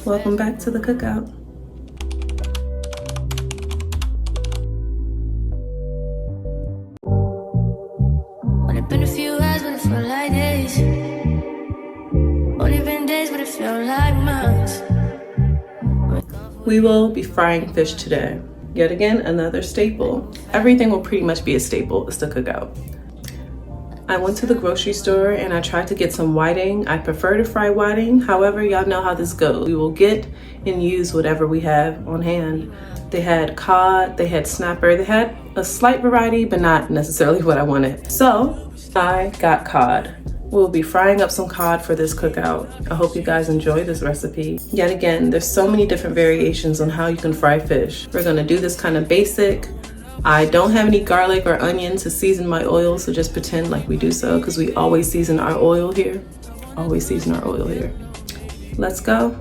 Welcome back to the cookout. Only been a few hours, but it felt like days. Only been days, but it felt like months. We will be frying fish today. Yet again, another staple. Everything will pretty much be a staple. It's the cookout. I went to the grocery store and I tried to get some whiting. I prefer to fry whiting. However, y'all know how this goes. We will get and use whatever we have on hand. They had cod, they had snapper, they had a slight variety, but not necessarily what I wanted. So I got cod. We'll be frying up some cod for this cookout. I hope you guys enjoy this recipe. Yet again, there's so many different variations on how you can fry fish. We're gonna do this kind of basic. I don't have any garlic or onion to season my oil, so just pretend like we do so, because we always season our oil here. Always season our oil here. Let's go.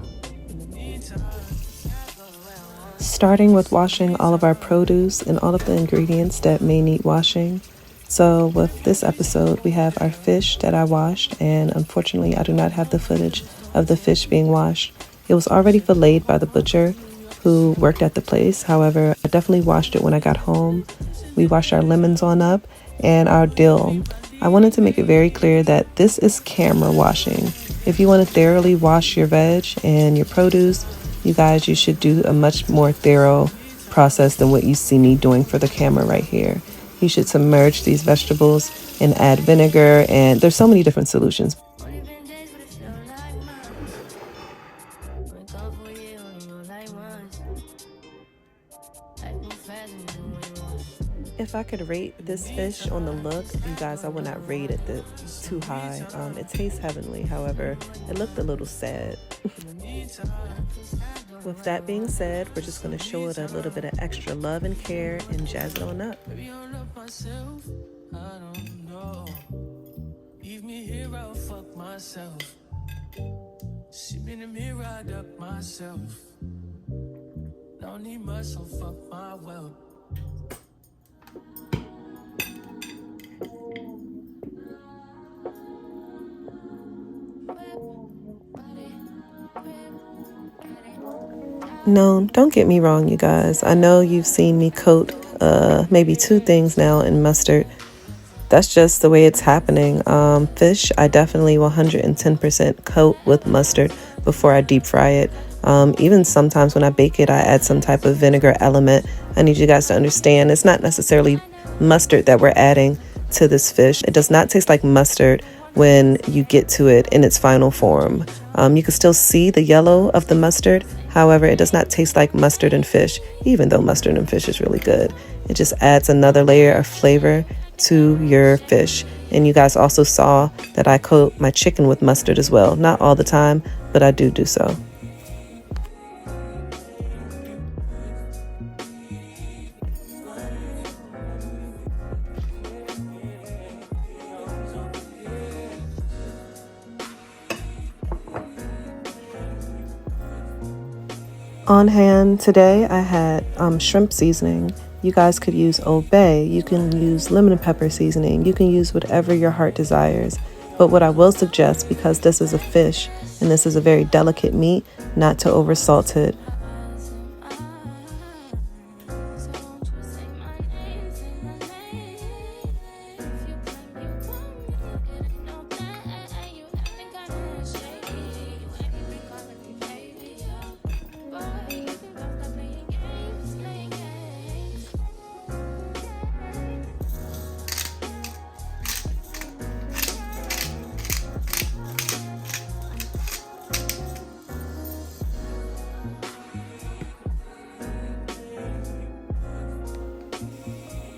Starting with washing all of our produce and all of the ingredients that may need washing. So with this episode, we have our fish that I washed, and unfortunately I do not have the footage of the fish being washed. It was already filleted by the butcher who worked at the place. However, I definitely washed it when I got home. We washed our lemons on up and our dill. I wanted to make it very clear that this is camera washing. If you want to thoroughly wash your veg and your produce, you guys, you should do a much more thorough process than what you see me doing for the camera right here. You should submerge these vegetables and add vinegar, and there's so many different solutions. If I could rate this fish on the look, you guys, I would not rate it too high. It tastes heavenly, however, it looked a little sad. With that being said, we're just going to show it a little bit of extra love and care and jazz it on up. No, don't get me wrong, you guys. I know you've seen me coat maybe 2 things now in mustard. That's just the way it's happening. Fish, I definitely 110% coat with mustard before I deep fry it. Even sometimes when I bake it, I add some type of vinegar element. I need you guys to understand it's not necessarily mustard that we're adding to this fish. It does not taste like mustard when you get to it in its final form. You can still see the yellow of the mustard. However, it does not taste like mustard and fish, even though mustard and fish is really good. It just adds another layer of flavor to your fish. And you guys also saw that I coat my chicken with mustard as well. Not all the time, but I do so. On hand today, I had shrimp seasoning. You guys could use Old Bay. You can use lemon and pepper seasoning. You can use whatever your heart desires. But what I will suggest, because this is a fish and this is a very delicate meat, not to over salt it.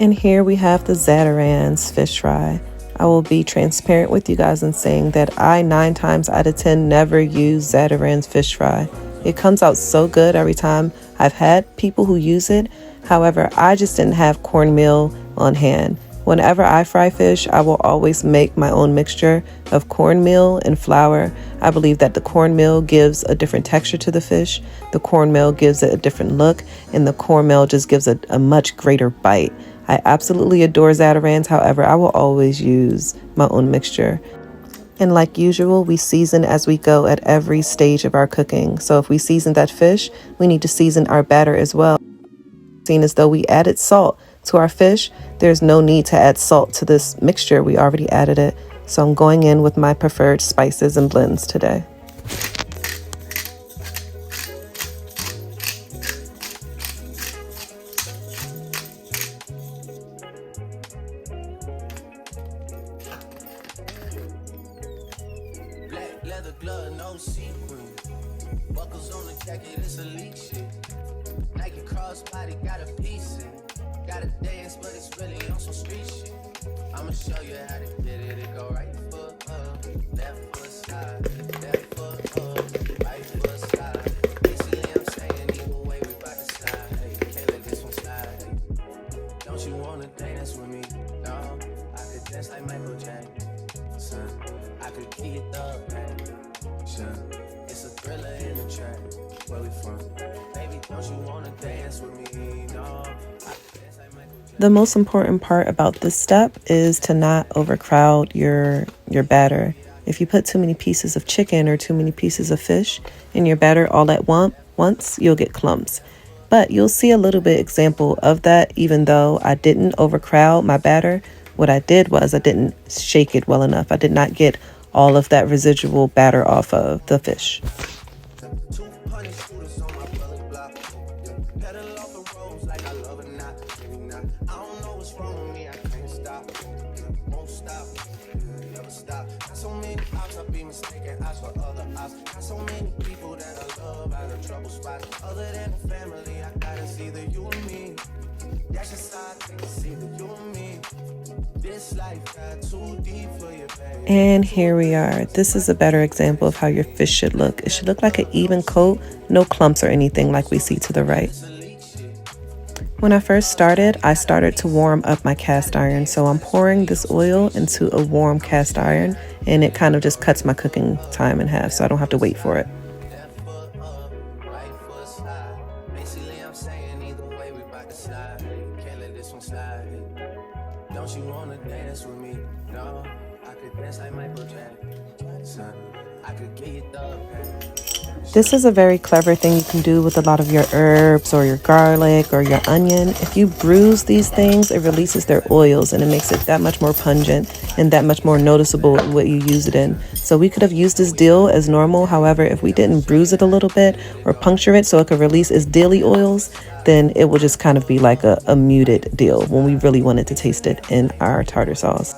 And here we have the Zatarain's fish fry. I will be transparent with you guys in saying that I 9 times out of 10 never use Zatarain's fish fry. It comes out so good every time. I've had people who use it. However, I just didn't have cornmeal on hand. Whenever I fry fish, I will always make my own mixture of cornmeal and flour. I believe that the cornmeal gives a different texture to the fish. The cornmeal gives it a different look, and the cornmeal just gives it a much greater bite. I absolutely adore Zatarain's. However, I will always use my own mixture. And like usual, we season as we go at every stage of our cooking. So if we season that fish, we need to season our batter as well. Seeing as though we added salt to our fish, there's no need to add salt to this mixture. We already added it. So I'm going in with my preferred spices and blends today. Black leather glove, no sequin. Buckles on the jacket, it's elite shit. Nike crossbody got a piece in. Gotta dance, but it's really on some street shit. I'ma show you how to get it. It go right foot up, left foot slide, left foot up, right foot slide. Basically, I'm saying either way we bout to slide. Hey, can't let this one slide. Hey, don't you wanna dance with me? No, I could dance like Michael Jackson. I could keep it up, man. It's a thriller in the track. Where we from? Baby, don't you wanna dance with me? No. The most important part about this step is to not overcrowd your batter. If you put too many pieces of chicken or too many pieces of fish in your batter all at once, you'll get clumps. But you'll see a little bit example of that. Even though I didn't overcrowd my batter, what I did was I didn't shake it well enough. I did not get all of that residual batter off of the fish. And here we are. This is a better example of how your fish should look. It should look like an even coat, no clumps or anything like we see to the right. When I first started, I started to warm up my cast iron. So I'm pouring this oil into a warm cast iron, and it kind of just cuts my cooking time in half, so I don't have to wait for it. Don't you wanna dance with me? No, I could dance like Michael Jackson. I could get it up. This is a very clever thing you can do with a lot of your herbs or your garlic or your onion. If you bruise these things, it releases their oils and it makes it that much more pungent and that much more noticeable what you use it in. So we could have used this dill as normal. However, if we didn't bruise it a little bit or puncture it so it could release its dilly oils, then it will just kind of be like a muted dill when we really wanted to taste it in our tartar sauce.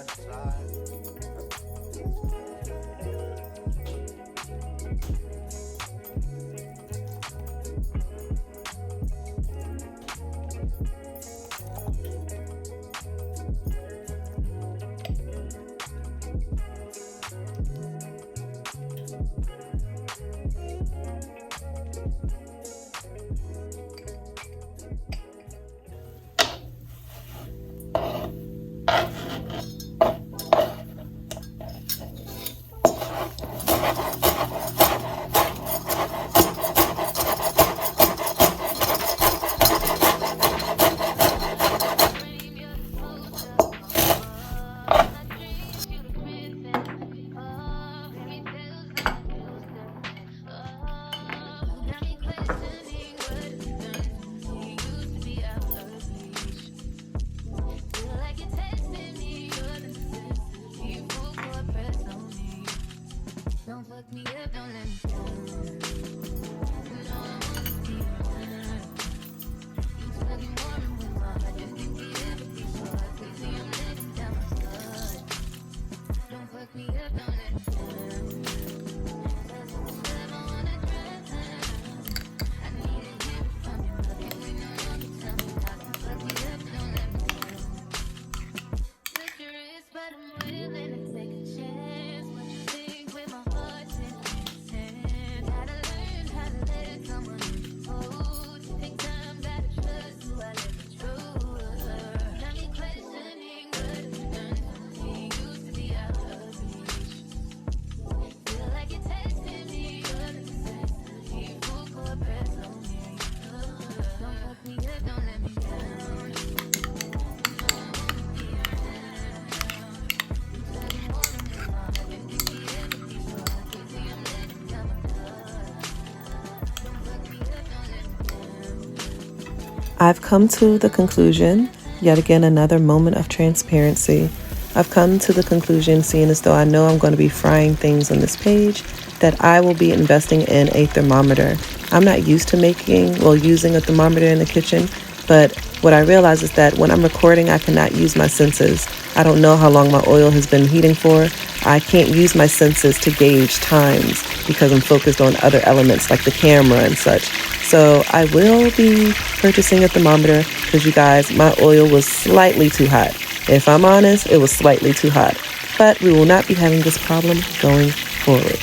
I've come to the conclusion, yet again another moment of transparency. I've come to the conclusion, seeing as though I know I'm going to be frying things on this page, that I will be investing in a thermometer. I'm not used to using a thermometer in the kitchen, but what I realize is that when I'm recording, I cannot use my senses. I don't know how long my oil has been heating for. I can't use my senses to gauge times because I'm focused on other elements like the camera and such. So I will be purchasing a thermometer because, you guys, my oil was slightly too hot. If I'm honest, it was slightly too hot. But we will not be having this problem going forward.